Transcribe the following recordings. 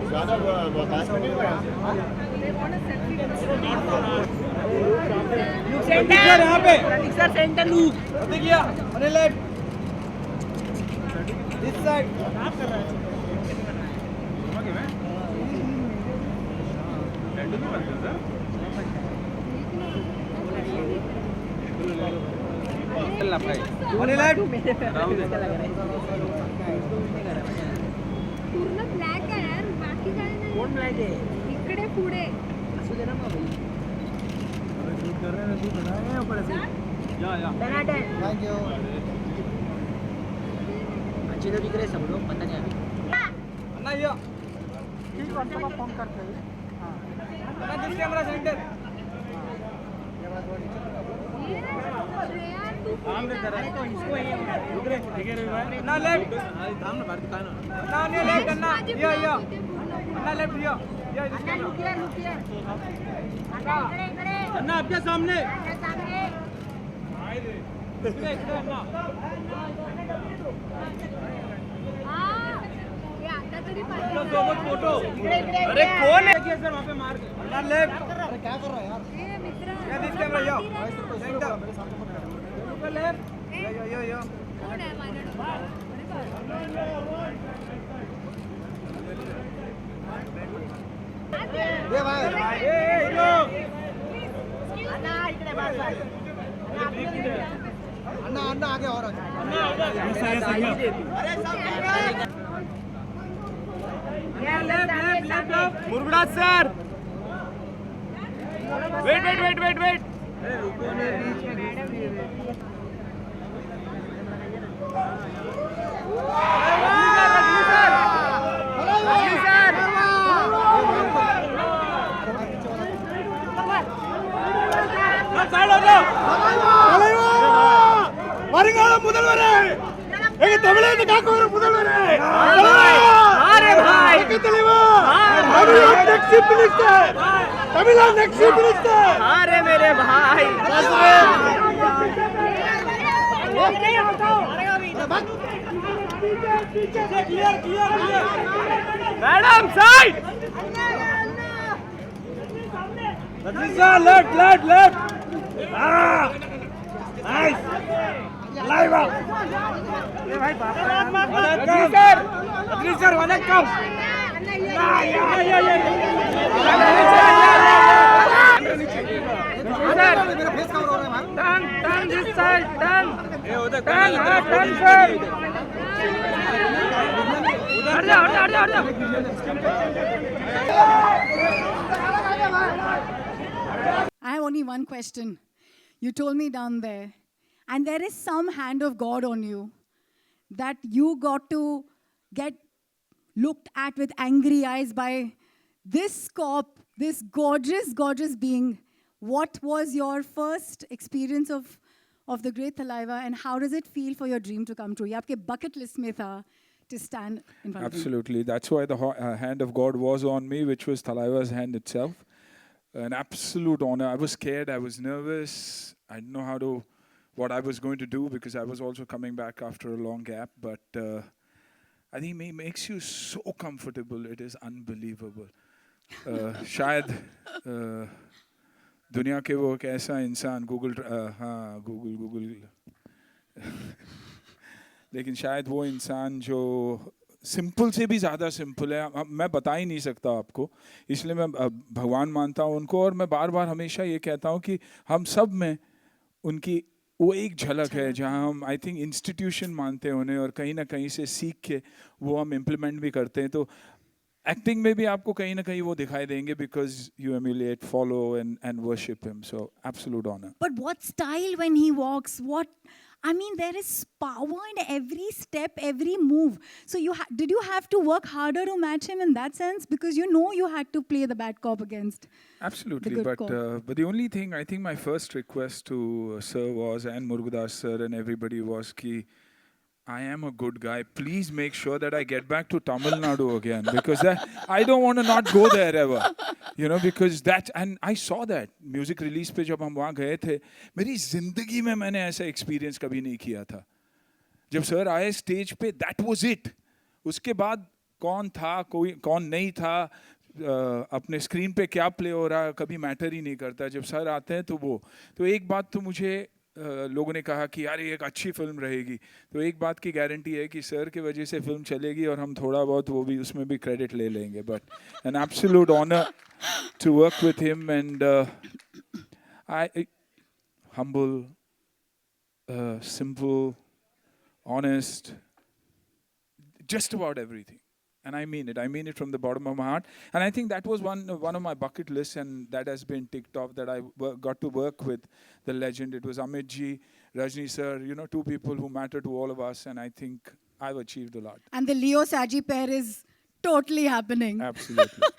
ज़्यादा बताश में नहीं हुआ सेंटर यहाँ पे सर सेंटर लूप देखिए ऑन लेफ्ट दिस साइड आप कर रहा है ऑन लेफ्ट पूर्ण ब्लॅक आहे यार बाकी काय नाही कोण ब्लॅक आहे इकडे पुढे असू दे ना मग थैंक यू अच्छी तो दिख रहे सब लोग पता नहीं अभी अन्ना ये ठीक है सब फोन करते हैं अन्ना दिस कैमरा सेंटर काम दे कर तो इसको ये रुक रे ठीक है अन्ना लेफ्ट काम ना भारत का ना अन्ना ने लेफ्ट अन्ना ये अन्ना लेफ्ट ये दिस कैमरा लुकिया अन्ना इकडे अन्ना आपके सामने इकडे अन्ना सोबत फोटो अरे कौन है सर वहाँ पे मार अन्ना लेफ्ट अरे क्या कर रहा है यार ए मित्र या दिस कैमरा यो सेंटर लेफ्ट यो कोण आहे माझ्या ये भाई ए लो अन्ना इकडे बस अन्ना अन्ना आगे और आगे लेफ्ट मुरगुड़ा सर वेट अरे रुको ने बीच में मैडम வருங்கால முதல்வரே எங்க தமிழக காக்கோர முதல்வரே अरे भाई Tamil Nadu next chief minister Tamil Nadu next chief minister अरे मेरे भाई madam side left nice live sir वनक्कम मेरा फेस कवर हो रहा है turn this side turn turn sir हट जाओ I have only one question. You told me down there, and there is some hand of God on you that you got to get looked at with angry eyes by this cop, this gorgeous being. What was your first experience of the Great Thalaiva, and how does it feel for your dream to come true? ये आपके bucket list में था to stand in front of him. Absolutely. That's why the hand of God was on me, which was Thalaiva's hand itself. An absolute honor. I was scared. I was nervous. I didn't know what I was going to do because I was also coming back after a long gap. But I think it makes you so comfortable. It is unbelievable. शायद दुनिया के वो एक ऐसा इंसान Google लेकिन शायद वो इंसान जो सिंपल से भी ज़्यादा सिंपल है, मैं बता ही नहीं सकता आपको, इसलिए मैं भगवान मानता हूँ उनको। और मैं बार बार हमेशा ये कहता हूँ कि हम सब में उनकी वो एक झलक है जहाँ हम आई थिंक इंस्टीट्यूशन मानते हैं उन्हें और कहीं ना कहीं से सीख के वो हम इम्प्लीमेंट भी करते हैं। तो एक्टिंग में भी आपको कहीं ना कहीं वो दिखाई देंगे because you emulate, follow and worship him. So absolute honour. But what style when he walks? I mean, there is power in every step, every move. So did you have to work harder to match him in that sense? Because you had to play the bad cop against Absolutely, the good but cop. but the only thing I think my first request to sir was, and Murugadas sir and everybody was, ki I am a good guy. Please make sure that I get back to Tamil Nadu again because I don't want to not go there ever. You know, because that, and I saw that music release पे जब हम वहाँ गए थे, मेरी जिंदगी में मैंने ऐसा experience कभी नहीं किया था. जब सर आए स्टेज पे, that was it. उसके बाद कौन था, कोई कौन नहीं था, अपने स्क्रीन पे क्या प्ले हो रहा है कभी मैटर ही नहीं करता. जब सर आते हैं तो एक बात तो मुझे लोगों ने कहा कि यार ये एक अच्छी फिल्म रहेगी, तो एक बात की गारंटी है कि सर की वजह से फिल्म चलेगी और हम थोड़ा बहुत वो भी उसमें भी क्रेडिट ले लेंगे. But an absolute honour to work with him and I humble, simple, honest, just about everything. And I mean it. I mean it from the bottom of my heart. And I think that was one of my bucket lists, and that has been ticked off, that I got to work with the legend. It was Amit ji, Rajni sir, you know, two people who matter to all of us, and I think I've achieved a lot. And the Leo Saji pair is totally happening. Absolutely.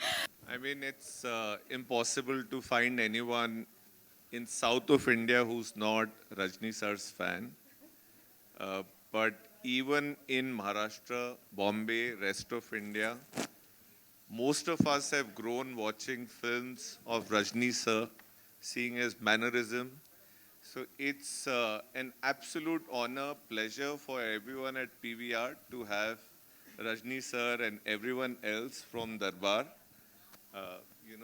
I mean, it's impossible to find anyone in south of India who's not Rajni sir's fan. But even in Maharashtra, Bombay, rest of India, most of us have grown watching films of Rajni sir, seeing his mannerism. So it's an absolute honor, pleasure for everyone at PVR to have Rajni sir and everyone else from Darbar,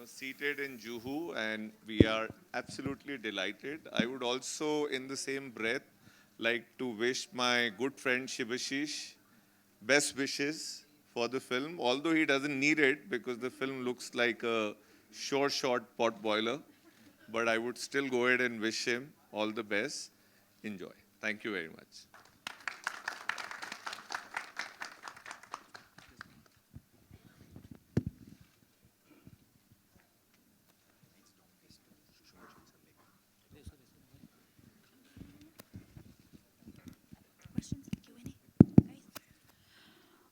seated in Juhu, and we are absolutely delighted. I would also, in the same breath, like to wish my good friend Shivashish best wishes for the film, although he doesn't need it because the film looks like a short pot boiler. But I would still go ahead and wish him all the best. Enjoy. Thank you very much.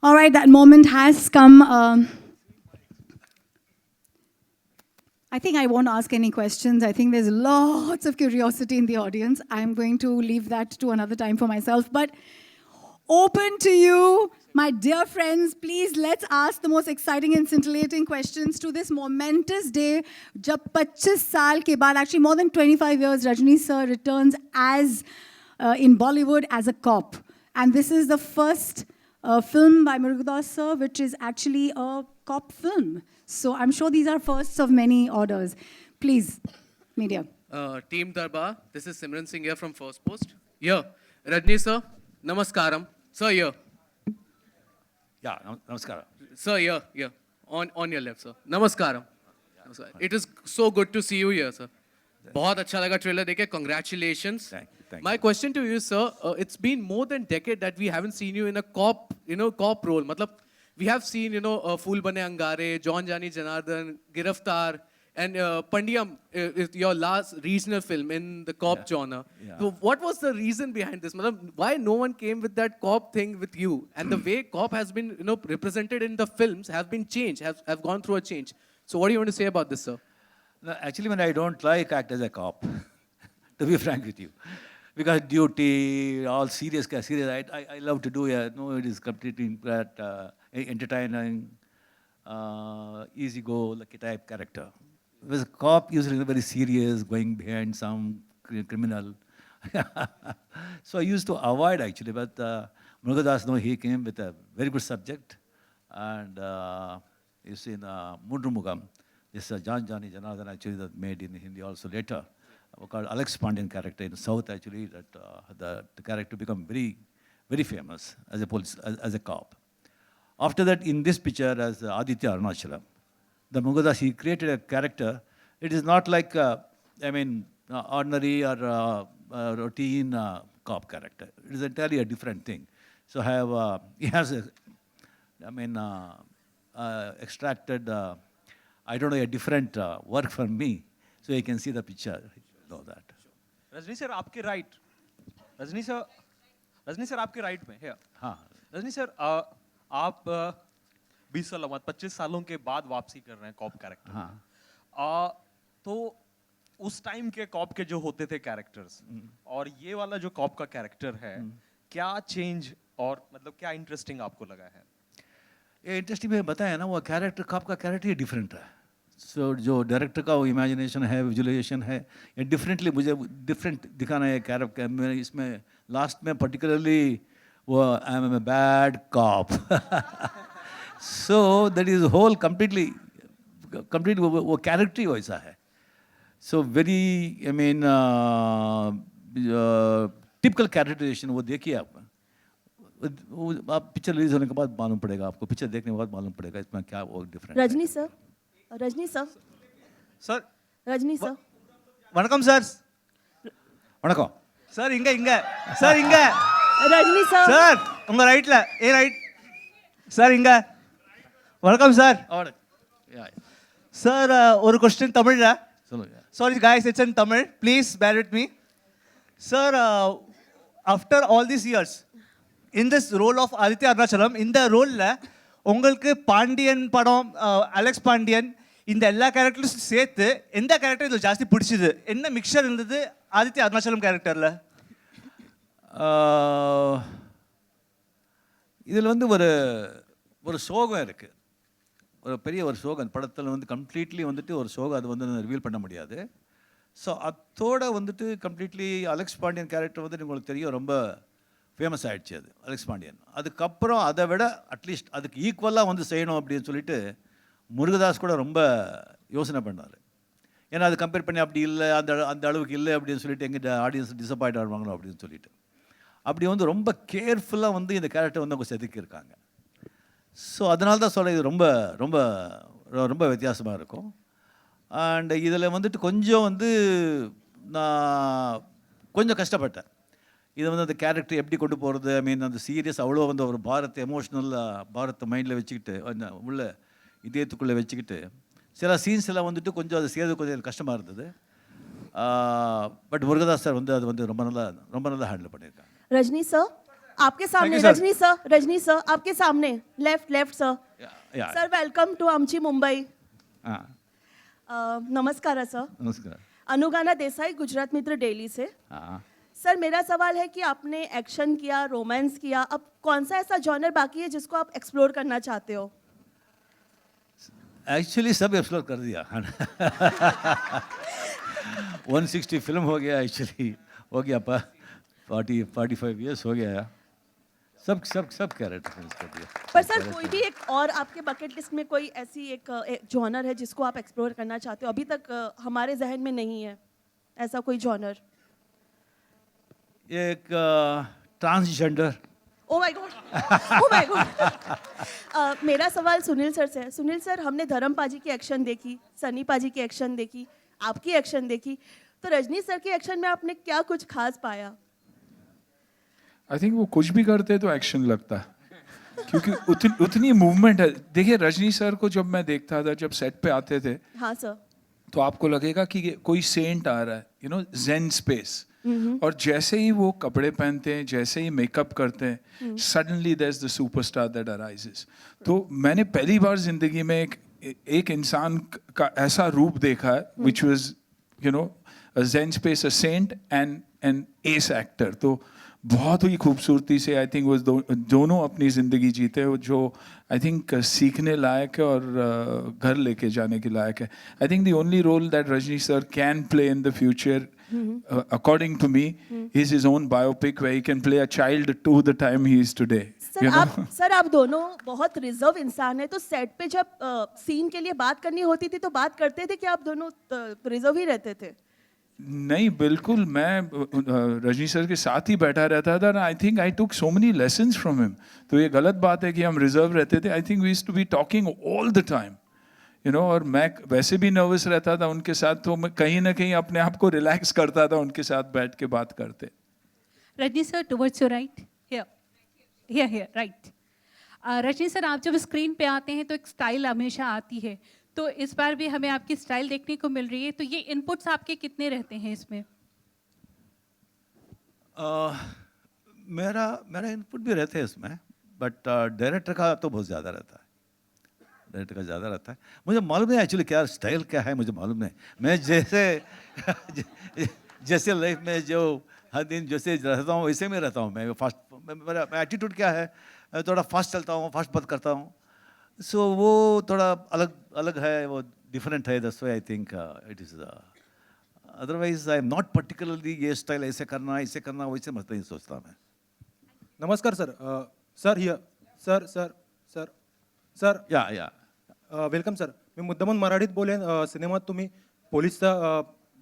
All right, that moment has come. I think I won't ask any questions. I think there's lots of curiosity in the audience. I'm going to leave that to another time for myself. But open to you, my dear friends. Please, let's ask the most exciting and scintillating questions to this momentous day. Jab 25 saal ke baad, actually more than 25 years, Rajni sir returns as in Bollywood as a cop. And this is the first film by Murugadoss sir, which is actually a cop film. So I'm sure these are firsts of many orders. Please, media. Team Darbar, this is Simran Singh here from First Post. Here, Rajni sir, namaskaram. Sir, here. Yeah, namaskaram. Sir, here. On your left, sir. Namaskaram. Yeah. It is so good to see you here, sir. बहुत अच्छा लगा trailer देखे. Congratulations. Thank you. My question to you, sir, it's been more than a decade that we haven't seen you in a cop role. मतलब we have seen, Phool Bane Angare, John Jani Janardhan, Giraftar, and Pandiyam is your last regional film in the cop genre. Yeah. So what was the reason behind this? Why no one came with that cop thing with you? And the way cop has been, represented in the films have been changed, have gone through a change. So what do you want to say about this, sir? No, actually, I don't like act as a cop, to be frank with you. Because duty, all serious. I love to do it. No, it is completely entertaining, easy go, lucky type character. Because a cop usually very serious, going behind some criminal. So I used to avoid actually, but Murugadoss, he came with a very good subject. And you see in Mundru Mugam, this John Jani Janardhan actually that made in Hindi also later. Called Alex Pandian character in the South actually, that the character become very, very famous as a police, as a cop. After that, in this picture as Aditya Arunachalam, the Murugadoss, he created a character. It is not like, ordinary or routine cop character. It is entirely a different thing. So he has extracted, a different work from me. So you can see the picture. Know that. Rajni sir आपके right. Rajni sir आपके right में है. हाँ. Rajni sir आप 20 साल बाद 25 सालों के बाद वापसी कर रहे हैं कॉप कैरेक्टर. हाँ. तो उस टाइम के कॉप के जो होते थे कैरेक्टर्स और ये वाला जो कॉप का कैरेक्टर है, क्या चेंज और मतलब क्या इंटरेस्टिंग आपको लगा है? ये इंटरेस्टिंग में बताया ना, वो कैरेक्टर का आपका कैरेक्टर ही डिफरेंट है. सो जो डायरेक्टर का वो इमेजिनेशन है, विजुअलाइजेशन है, ये डिफरेंटली मुझे डिफरेंट दिखाना है कैरेक्टर. मैं इसमें लास्ट में पर्टिकुलरली वो I am a bad cop. So that is whole completely वो कैरेक्टर ही वैसा है. So very I mean typical characterisation वो देखिए आप. आप पिक्चर रिलीज होने के बाद मालूम पड़ेगा आपको, पिक्चर देखने के बाद मालूम पड़ेगा इसमें क्या वो different. Rajni sir, Rajni sir, sir Rajni sir, வணக்கம் சார். வணக்கம். சார் இங்க சார் இங்க रजनी सर, சார் உங்க ரைட்ல ரைட் சார் இங்க வணக்கம் சார். और சார் ஒரு क्वेश्चन தமிழ்ல. சொல்லுங்க. Sorry guys, it's in Tamil. Please bear with me. Sir, after all these years, in this role of Aditya Arunachalam, in the role உங்களுக்கு பாண்டியன் படம், அலெக்ஸ் பாண்டியன், இந்த எல்லா கேரக்டர்ஸும் சேர்த்து எந்த கேரக்டர் இதில் ஜாஸ்தி பிடிச்சது? என்ன மிக்சர் இருந்தது ஆதித்ய அருணாச்சலம் கேரக்டரில்? இதில் வந்து ஒரு ஒரு சோகம் இருக்குது, ஒரு பெரிய ஒரு சோகம் படத்தில் வந்து கம்ப்ளீட்லி வந்துட்டு ஒரு சோகம், அது வந்து ரிவீல் பண்ண முடியாது. ஸோ அதோட வந்துட்டு கம்ப்ளீட்லி அலெக்ஸ் பாண்டியன் கேரக்டர் வந்துட்டு உங்களுக்கு தெரியும் ரொம்ப ஃபேமஸ் ஆகிடுச்சு அது அலெக்ஸ் பாண்டியன். அதுக்கப்புறம் அதை விட அட்லீஸ்ட் அதுக்கு ஈக்குவலாக வந்து செய்யணும் அப்படின்னு சொல்லிட்டு முருகதாஸ் கூட ரொம்ப யோசனை பண்ணார். ஏன்னா அது கம்பேர் பண்ணி அப்படி இல்லை, அந்த அளவுக்கு இல்லை அப்படின்னு சொல்லிட்டு எங்கிட்ட ஆடியன்ஸ் டிசப்பாயிண்ட் ஆடுவாங்களோ அப்படின்னு சொல்லிட்டு அப்படி வந்து ரொம்ப கேர்ஃபுல்லாக வந்து இந்த கேரக்டர் வந்து அவங்க செதுக்கியிருக்காங்க. ஸோ அதனால தான் சொல்ல இது ரொம்ப ரொம்ப ரொம்ப வித்தியாசமாக இருக்கும். அண்ட் இதில் வந்துட்டு கொஞ்சம் வந்து நான் கொஞ்சம் கஷ்டப்பட்டேன். இதை வந்து அந்த கேரக்டர் எப்படி கொண்டு போகிறது, ஐ மீன் அந்த சீரியஸ் அவ்வளோ வந்து ஒரு பாரத் எமோஷ்னலாக பாரத்தை மைண்டில் வச்சுக்கிட்டு உள்ள இதயத்துக்குள்ளே வச்சுக்கிட்டு சில சீன்ஸ் எல்லாம் வந்துட்டு கொஞ்சம் அது செய்யறது கொஞ்சம் கஷ்டமாக இருந்தது. பட் முருகதாஸ் சார் வந்து அது வந்து ரொம்ப நல்லா ஹேண்டில் பண்ணியிருக்காங்க. रजनी सर आपके सामने, रजनी सर आपके सामने, left sir. Sir welcome to आमची मुंबई. नमस्कार सर. नमस्कार. अनुगाना देसाई, गुजरात मित्र डेली से. सर मेरा सवाल है कि आपने एक्शन किया, रोमांस किया, अब कौन सा ऐसा जॉनर बाकी है जिसको आप एक्सप्लोर करना चाहते हो? एक्चुअली सब एक्सप्लोर कर दिया. 160 फिल्म हो गया, एक्चुअली हो गया 45 इयर्स हो गया. सब कैरेक्टर कर दिया. पर सर कोई भी एक और आपके बकेट लिस्ट में कोई ऐसी एक जॉनर है जिसको आप एक्सप्लोर करना चाहते हो? अभी तक हमारे जहन में नहीं है ऐसा कोई जॉनर. एक ट्रांसजेंडर. Oh my God. मेरा सवाल सुनील सर से है. सुनील सर, हमने धर्म पाजी की एक्शन देखी, सनी पाजी की एक्शन देखी, आपकी एक्शन देखी, तो रजनी सर के एक्शन में आपने क्या कुछ खास पाया? आई थिंक वो कुछ भी करते तो एक्शन लगता है, क्योंकि उतनी मूवमेंट है. देखिए रजनी सर को जब मैं देखता था, जब सेट पे आते थे, हाँ सर, तो आपको लगेगा कि कोई सेंट आ रहा है, यू नो, जेन स्पेस. और जैसे ही वो कपड़े पहनते हैं, जैसे ही मेकअप करते हैं, suddenly there is the superstar that arises. तो मैंने पहली बार जिंदगी में एक इंसान का ऐसा रूप देखा है, which was you know a zen space, a saint and an ace actor. तो बहुत ही खूबसूरती से आई थिंक वो दोनों अपनी ज़िंदगी जीते हो, जो आई थिंक सीखने लायक है और घर लेके जाने के लायक है. I think the only role that Rajni sir can play in the future, according to me, is his own biopic where he can play a child to the time he is today. Sir आप दोनों बहुत reserve इंसान हैं, तो set पे जब scene के लिए बात करनी होती थी तो बात करते थे कि आप दोनों रिजर्व ही रहते थे? नहीं, बिल्कुल. मैं रजनी सर के साथ ही बैठा रहता था. I think I took so many lessons from him. तो ये गलत बात है कि हम रिजर्व रहते थे. I think we used to be talking all the time, you know. और मैं वैसे भी नर्वस रहता था उनके साथ, तो मैं कहीं ना कहीं अपने आप को रिलैक्स करता था उनके साथ बैठ के बात करते. Rajni sir, towards your right, here right. Rajni sir, आप जब स्क्रीन पे आते हैं तो एक स्टाइल हमेशा आती है, तो इस बार भी हमें आपकी स्टाइल देखने को मिल रही है. तो ये इनपुट्स आपके कितने रहते हैं इसमें? मेरा इनपुट भी रहते हैं इसमें, बट डायरेक्टर का तो बहुत ज़्यादा रहता है. डायरेक्टर का ज़्यादा रहता है. मुझे मालूम नहीं एक्चुअली क्या स्टाइल क्या है, मुझे मालूम नहीं. मैं जैसे लाइफ में जो हर दिन जैसे रहता हूँ वैसे में रहता हूँ. मैं फास्ट मेरा एटीट्यूड क्या है, थोड़ा फास्ट चलता हूँ, फास्ट बात करता हूँ, सो वो थोड़ा अलग है, वो डिफरेंट है, that's why I think it is otherwise I am not particularly ये स्टाइल ऐसे करना वैसे मत नहीं सोचता मैं. नमस्कार सर. Sir here. सर या वेलकम सर. मी मुद्दामून मराठीत बोलेन. सिनेमात तुम्ही पोलीसचा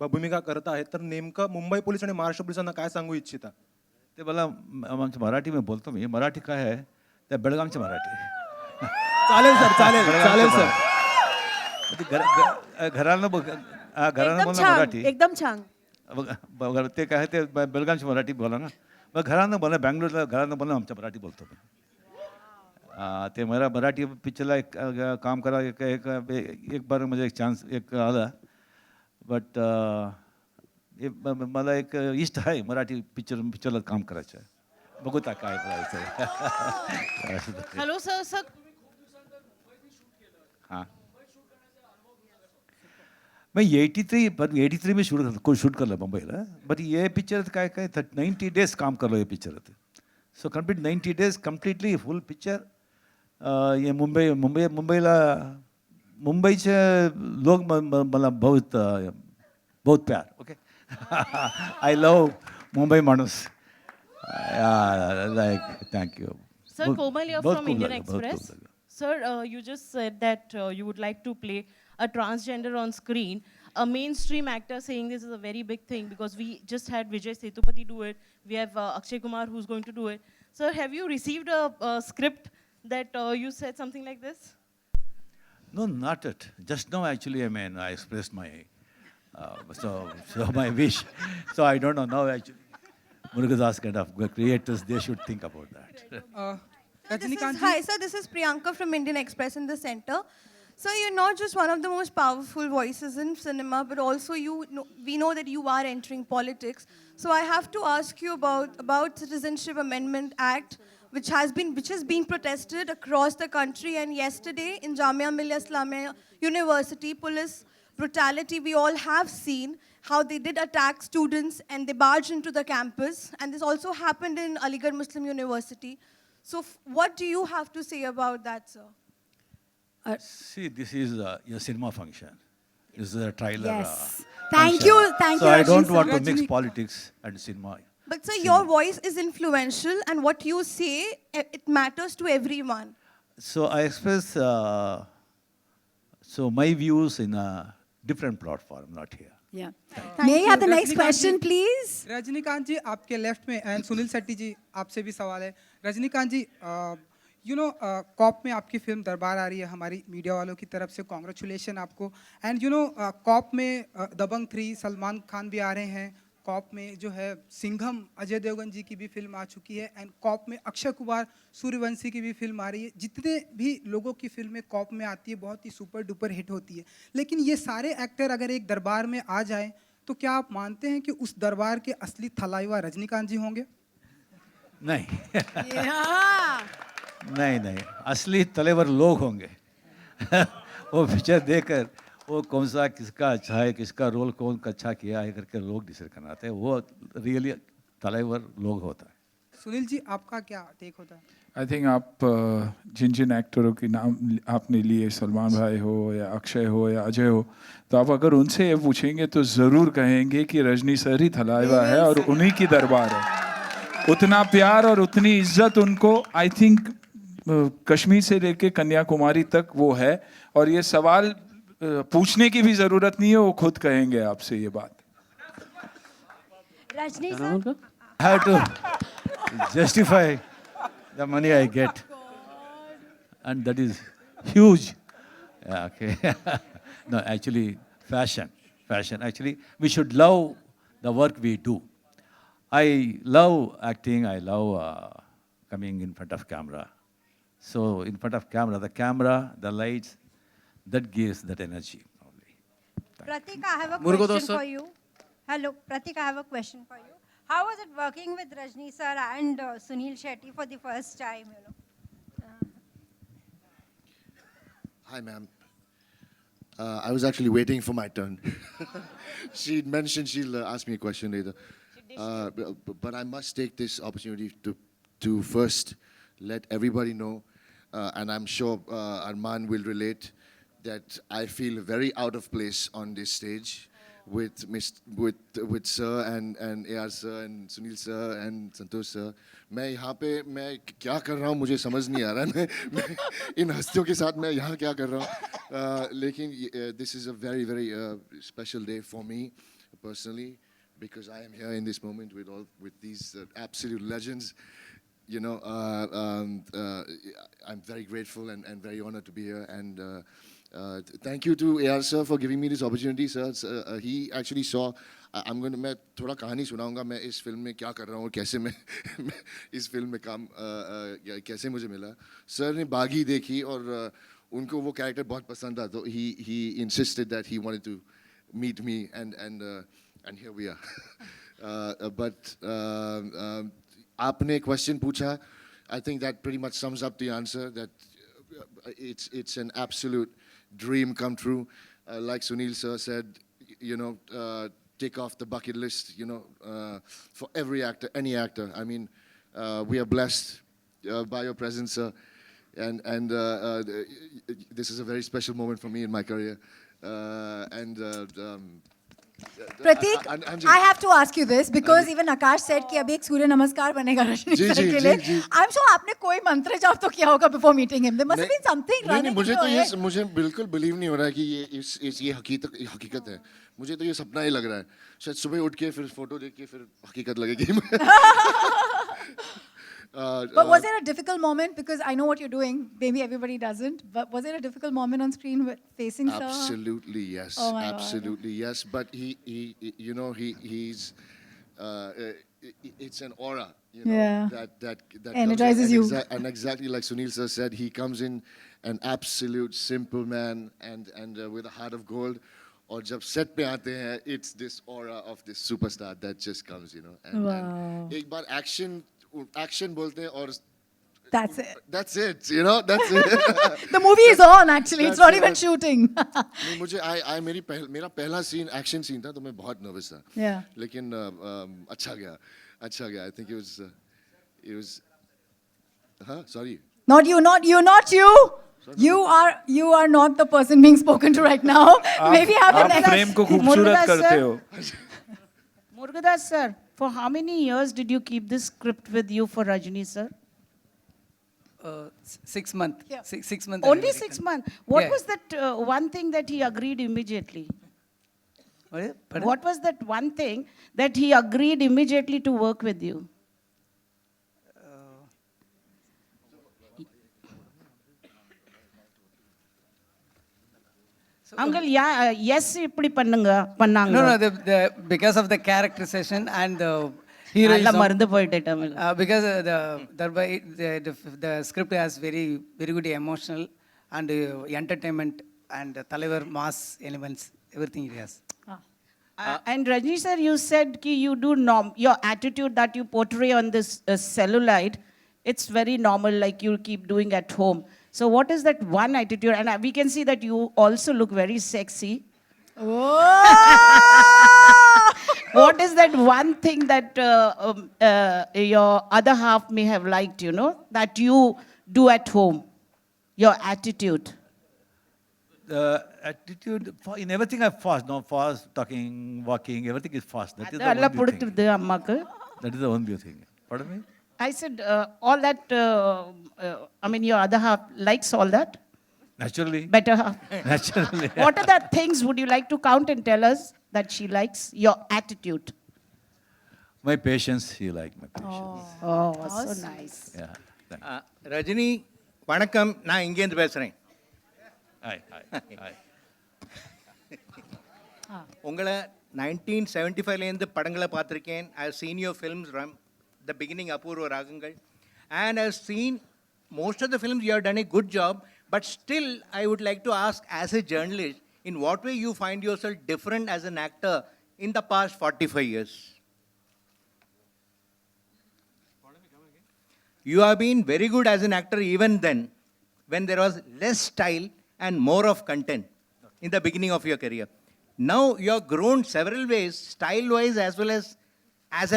भूमिका करत आहे, तर नेमकं मुंबई पोलीस आणि महाराष्ट्र पोलिसांना काय सांगू इच्छिता? ते मला आमच्या मराठी में बोलतो मी. मराठी काय आहे, त्या बेळगामची मराठी. चालेल सर, चालेल सर. घरानं एकदम बोलणं छान, मराठी. एकदम छान. ते काय ते बेळगामची मराठी बोला ना. मग घरानं बोला, बँगलोरला घरानं बोला, आमच्या मराठी बोलतो मी. ते मेरा मराठी पिक्चरला एक काम करा, एक बार मुझे एक चान्स एक आला, बट मला एक इष्ट आहे मराठी पिक्चरला काम करायचं आहे. बघू आता काय करायचं. Hello sir. हाँ, मैं 83 में शूट कर ला मुंबईला. बट ये पिक्चर काय 90 days काम करलो ये picture. So complete 90 days completely full picture. ये मुंबईला मुंबईचे लोग मला बहुत प्यार. ओके. आई लव मुंबई माणूस. Like thank you. Sir, Komal here from Indian Express. Sir, you just said that you would like to play a transgender on screen. A mainstream actor saying this is a very big thing because we just had Vijay Sethupathi do it. We have Akshay Kumar who's going to do it. Sir, have you received a script that you said something like this? No, not it. Just now, actually, I expressed my so my wish. So I don't know now. Actually, Murugadas kind of creators, they should think about that. Hi, sir. This is Priyanka from Indian Express in the center. So you're not just one of the most powerful voices in cinema, but also we know that you are entering politics. So I have to ask you about Citizenship Amendment Act, which is being protested across the country. And yesterday in Jamia Millia Islamia University, police brutality, we all have seen how they did attack students and they barged into the campus. And this also happened in Aligarh Muslim University. So what do you have to say about that, sir? See, this is a cinema function. This is a trailer. Yes. Thank function. you. So I don't want to mix politics and cinema. But sir, your voice is influential and what you say, it matters to everyone. So I express my views in a different platform, not here. Yeah. May I have the next question, please? Rajinikanth ji, आपके left में and Sunil Shetty जी, आपसे भी सवाल है. रजनीकांत जी, corp में आपकी film दरबार आ रही है, हमारी मीडिया वालों की तरफ से कॉन्ग्रेचुलेशन आपको. एंड कॉप में दबंग 3 सलमान खान भी आ रहे हैं. कॉप में जो है सिंघम अजय देवगन जी की भी फिल्म आ चुकी है. एंड कॉप में अक्षय कुमार सूर्यवंशी की भी फिल्म आ रही है. जितने भी लोगों की फिल्में कॉप में आती है बहुत ही सुपर डुपर हिट होती है. लेकिन ये सारे एक्टर अगर एक दरबार में आ जाएं तो क्या आप मानते हैं कि उस दरबार के असली थलाइवा रजनीकांत जी होंगे? नहीं. नहीं, असली तलेवर लोग होंगे. वो पिक्चर देखकर वो कौन सा किसका अच्छा है, किसका रोल कौन अच्छा किया है करके लोग डिसाइड करते हैं. वो रियली तलेवर लोग होता है. सुनील जी, आपका क्या टेक होता है? आई थिंक आप जिन एक्टरों के नाम आपने लिए, सलमान भाई हो या अक्षय हो या अजय हो, तो आप अगर उनसे ये पूछेंगे तो ज़रूर कहेंगे कि रजनी सर ही थलाइवा है और उन्हीं की दरबार है. उतना प्यार और उतनी इज्जत उनको आई थिंक कश्मीर से लेके कन्याकुमारी तक वो है. और ये सवाल पूछने की भी ज़रूरत नहीं है, वो खुद कहेंगे आपसे ये बात. Rajni sir, I have to justify the money I get. And that is huge. Yeah, okay. No, actually, fashion. Actually, we should love the work we do. I love acting. I love coming in front of camera. So in front of camera, the lights, that gives that energy. Pratik, I have a question for you. Hello, Pratik, I have a question for you. How was it working with Rajni sir and Sunil Shetty for the first time? Hi, ma'am. I was actually waiting for my turn. She mentioned she'll ask me a question later. But I must take this opportunity to to first let everybody know, and I'm sure Arman will relate, that I feel very out of place on this stage with sir and AR sir and Sunil sir and Santosh sir. मैं यहाँ पे मैं क्या कर रहा हूँ मुझे समझ नहीं आ रहा मैं इन हस्तियों के साथ मैं यहाँ क्या कर रहा हूँ लेकिन this is a very special day for me personally, because I am here in this moment with these absolute legends. You know, I'm very grateful and very honored to be here, and thank you to AR sir for giving me this opportunity, sir. He actually saw. मैं थोड़ा कहानी सुनाऊंगा मैं इस film में क्या कर रहा हूँ और कैसे मैं इस फिल्म में काम कैसे मुझे मिला. सर ने बागी देखी और उनको वो कैरेक्टर बहुत पसंद था, तो he insisted that he wanted to meet me, and here we are. But आपने क्वेश्चन पूछा, I think that pretty much sums up the answer, that it's an absolute dream come true. Like Sunil sir said, you know, take off the bucket list, you know, for every actor, any actor. I mean, we are blessed by your presence, sir, and this is a very special moment for me in my career. Prateek, I have to ask you this because even Akash said कि अभी एक सूर्य नमस्कार बनेगा Rajni sir के लिए. I'm sure आपने कोई मंत्र जाप तो किया होगा before meeting him. There must have been something running in your head. मुझे बिल्कुल बिलीव नहीं हो रहा है कि ये हकीकत है. मुझे तो ये सपना ही लग रहा है. शायद सुबह उठ के फिर फोटो देख के फिर हकीकत लगेगी. But was there a difficult moment? Because I know what you're doing. Maybe everybody doesn't. But was there a difficult moment on screen facing sir? Absolutely yes. Oh my Absolutely yes. But he you know, he's it's an aura, you know, that energizes you. And exactly like Sunil sir said, he comes in an absolute simple man and with a heart of gold. और जब set पे आते हैं, it's this aura of this superstar that just comes, you know. And एक बार action बोलते हैं और that's it, you know, that's it. The movie is on actually, it's not even shooting. नहीं, मुझे मेरा पहला सीन एक्शन सीन था, तो मैं बहुत नर्वस था. लेकिन अच्छा गया. I think it was sorry. Not you. You are not the person being spoken to right now. Maybe have the next. Frame को खूबसूरत करते हो. Murugadas sir, for how many years did you keep this script with you for Rajni sir? 6 months. Yeah. 6 months. Only 6 months. What was that one thing that he agreed immediately? What was that one thing that he agreed immediately to work with you? Uncle, yes, இப்படி பண்ணாங்க. No, because of the characterization and the heroism. மறந்து போயிட்டேன் Tamil. Because the script has very good emotional and entertainment and Talavar mass elements, everything it has. And Rajni sir, you said ki you do your attitude that you portray on this cellulite, it's very normal, like you keep doing at home. So what is that one attitude? And we can see that you also look very sexy. What is that one thing that your other half may have liked, you know, that you do at home? Your attitude. The attitude, in everything I'm fast. No, fast, talking, walking, everything is fast. That is the only thing. That is the only thing. Pardon me? I said all that, I mean, your other half likes all that? Naturally. Better half. Naturally. What are the things would you like to count and tell us that she likes? Your attitude. My patience, she liked my patience. Oh, so nice. Yeah. Rajini வணக்கம், நான் இங்கேருந்து பேசுகிறேன். உங்களை 1975லேருந்து படங்களை பார்த்துருக்கேன். I have seen your films from the beginning, Apurva Ragangal, and I have seen most of the films you have done a good job, but still I would like to ask, as a journalist, in what way you find yourself different as an actor in the past 45 years? You have been very good as an actor even then, when there was less style and more of content in the beginning of your career. Now you have grown several ways, style-wise as well as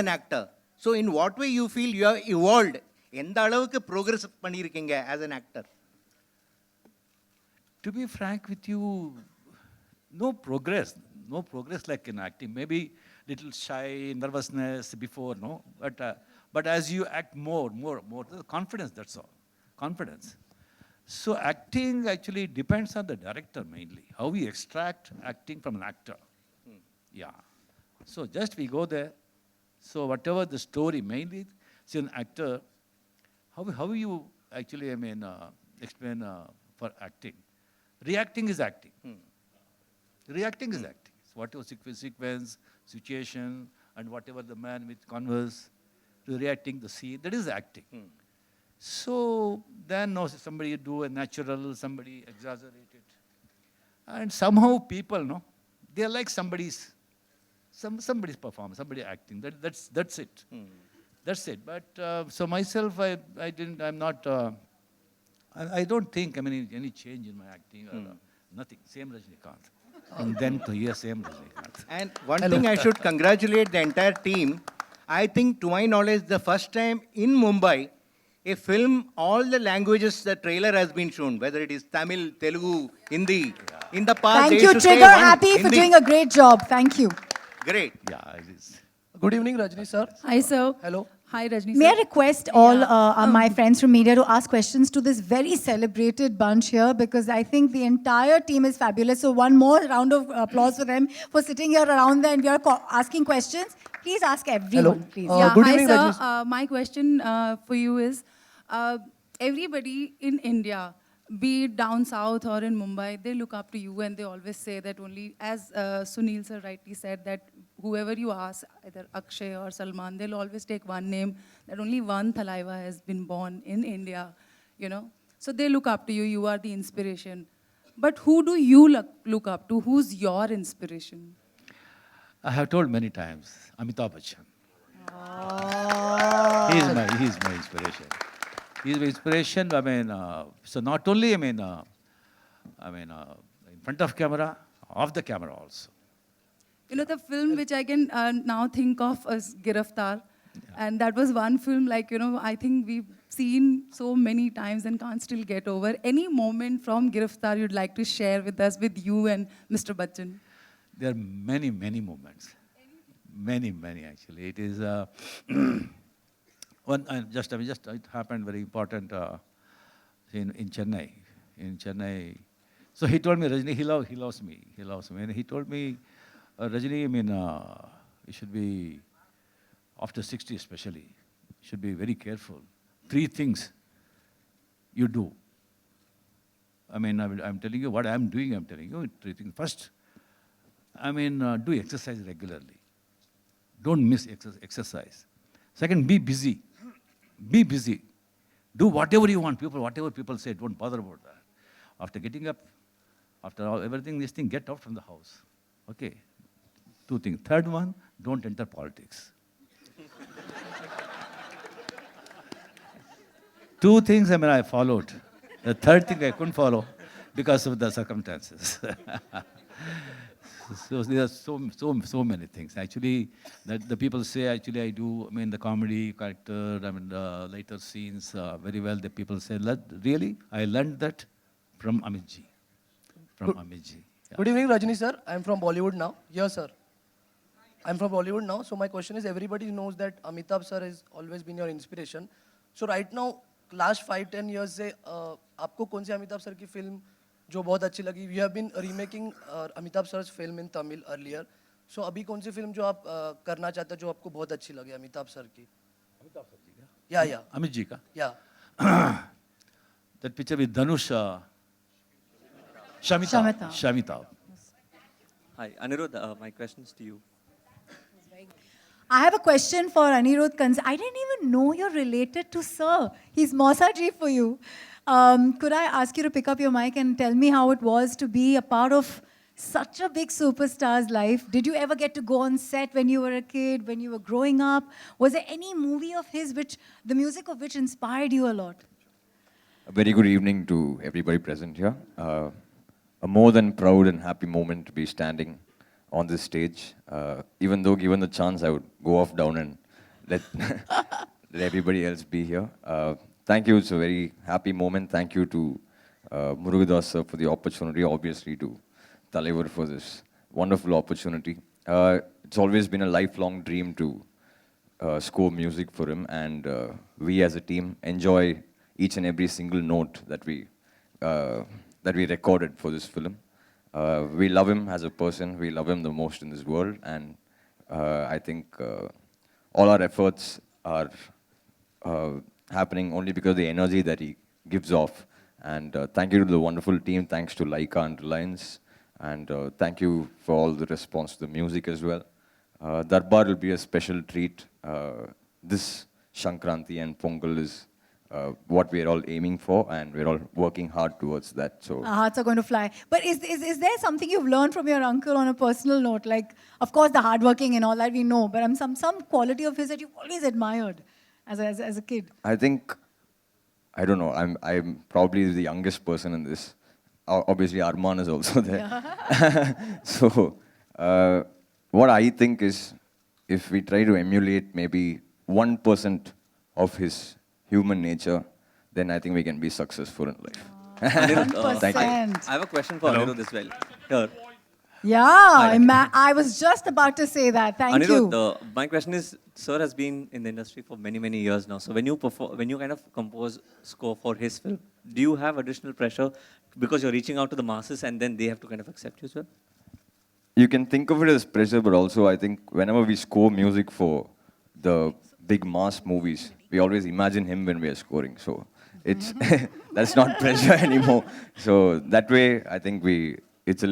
an actor. So in what way you feel you have evolved எந்த அளவுக்கு progress பண்ணியிருக்கீங்க as an actor? To be frank with you, no progress like in acting. Maybe little shy, nervousness before, no? But as you act more, confidence, that's all. Confidence. So acting actually depends on the director mainly, how we extract acting from an actor. Yeah. So just we go there. So whatever the story, mainly, see an actor, how you actually, explain for acting. Reacting is acting. Reacting is acting. So whatever sequence, situation, and whatever the man with converse, reacting the scene, that is acting. So then no, somebody do a natural, somebody exaggerate it. And somehow people, no, they like somebody's performance, somebody acting. That's it. That's it. But so myself, I'm not, I don't think, any change in my acting or nothing. Same Rajinikanth. From then to here, same Rajinikanth. And one thing I should congratulate the entire team. I think, to my knowledge, the first time in Mumbai, a film, all the languages, the trailer has been shown, whether it is Tamil, Telugu, Hindi. In the past, Thank they you, used to say Trigger one Happy, for Hindi. doing a great job. Thank you. Great. Yeah, it is. Good evening, Rajni sir. Hi, sir. Hello. Hi, Rajni May I sir. request all my friends from media to ask questions to this very celebrated bunch here, because I think the entire team is fabulous. So one more round of applause for them for sitting here around there and we are asking questions. Please ask everyone, please. Yeah, good hi, evening, sir. Rajni. My question for you is, everybody in India, be it down south or in Mumbai, they look up to you and they always say that only, as Sunil sir rightly said, that whoever you ask, either Akshay or Salman, they'll always take one name, that only one Thalaiva has been born in India, you know. So they look up to you, you are the inspiration. But who do you look up to? Who's your inspiration? I have told many times, Amitabh Bachchan. He's my inspiration. He's my inspiration. So not only, in front of camera, off the camera also. You know, the film which I can now think of is Giraftar. And that was one film, like, you know, I think we've seen so many times and can't still get over. Any moment from Giraftar you'd like to share with us, with you and Mr. Bachchan? There are many, many moments. Many actually. It is it happened very important in Chennai. So he told me, Rajni, he loves me. And he told me, Rajni, you should be, after 60 especially, you should be very careful. 3 things you do. I'm telling you what I'm doing, 3 things. First, do exercise regularly. Don't miss exercise. Second, be busy. Be busy. Do whatever you want. Whatever people say, don't bother about that. After getting up, after all, everything, this thing, get out from the house. Okay. 2 things. Third one, don't enter politics. 2 things, I followed. The third thing I couldn't follow because of the circumstances. So there are so many things. Actually, that the people say, actually, I do, the comedy character, later scenes very well. The people say, really? I learned that from Amit ji. Yeah. Good evening, Rajni sir. I'm from Bollywood now. Yes, sir. I'm from Bollywood now. So my question is, everybody knows that Amitabh sir has always been your inspiration. So right now, last 5-10 years से आपको कौन सी Amitabh sir की film जो बहुत अच्छी लगी? You have been remaking Amitabh सर's film in Tamil earlier. So अभी कौन सी फिल्म जो आप करना चाहते हो जो आपको बहुत अच्छी लगे अमिताभ सर की? अमिताभ सर जी का? Yeah. अमित जी का? Yeah. That picture with Dhanush, Shamita. Hi, Anirudh, my question is to you. I have a question for Anirudh Kanz. I didn't even know you're related to Sir. He's Mausaji for you. Could I ask you to pick up your mic and tell me how it was to be a part of such a big superstar's life? Did you ever get to go on set when you were a kid, when you were growing up? Was there any movie of his the music of which inspired you a lot? A very good evening to everybody present here. A more than proud and happy moment to be standing on this stage. Even though given the chance, I would go off down and let everybody else be here. Thank you. It's a very happy moment. Thank you to Murugadas sir for the opportunity, obviously to Talaivar for this wonderful opportunity. It's always been a lifelong dream to score music for him, and we as a team enjoy each and every single note that we recorded for this film. We love him as a person. We love him the most in this world, and I think all our efforts are happening only because of the energy that he gives off. And thank you to the wonderful team. Thanks to Laika and Reliance. And thank you for all the response to the music as well. Darbar will be a special treat. This Shankranti and Pongal is what we're all aiming for, and we're all working hard towards that. So Our hearts are going to fly. But is there something you've learned from your uncle on a personal note? Like, of course, the hardworking and all that we know, but some quality of his that you've always admired as a kid. I think, I don't know, I'm probably the youngest person in this. Obviously, Arman is also there. So, what I think is, if we try to emulate maybe 1% of his human nature, then I think we can be successful in life. Anirudh, Thank you. I have a question for Anirudh as well. Here. Yeah, I was just about to say that. Thank Anirudh, you. My question is, sir has been in the industry for many, many years now. So when you kind of compose score for his film, do you have additional pressure because you're reaching out to the masses and then they have to kind of accept you as well? You can think of it as pressure, but also I think whenever we score music for the big mass movies, we always imagine him when we are scoring. So it's that's not pressure anymore. So that way, I think it's